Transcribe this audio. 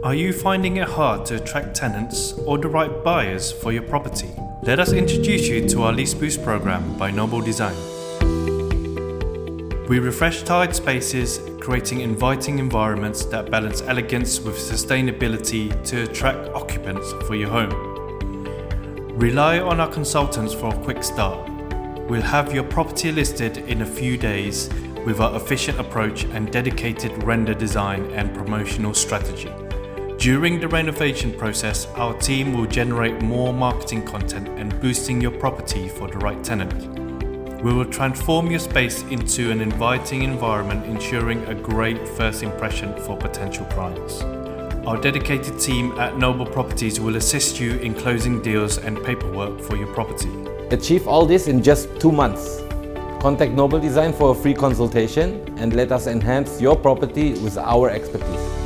Are you finding it hard to attract tenants or the right buyers for your property? Let us introduce you to our Leaseboost Programme by Noble Design. We refresh tired spaces, creating inviting environments that balance elegance with sustainability to attract occupants for your home. Rely on our consultants for a quick start. We'll have your property listed in a few days with our efficient approach and dedicated render design and promotional strategy. During the renovation process, our team will generate more marketing content and boosting your property for the right tenant. We will transform your space into an inviting environment, ensuring a great first impression for potential clients. Our dedicated team at Noble Properties will assist you in closing deals and paperwork for your property. Achieve all this in just 2 months. Contact Noble Design for a free consultation and let us enhance your property with our expertise.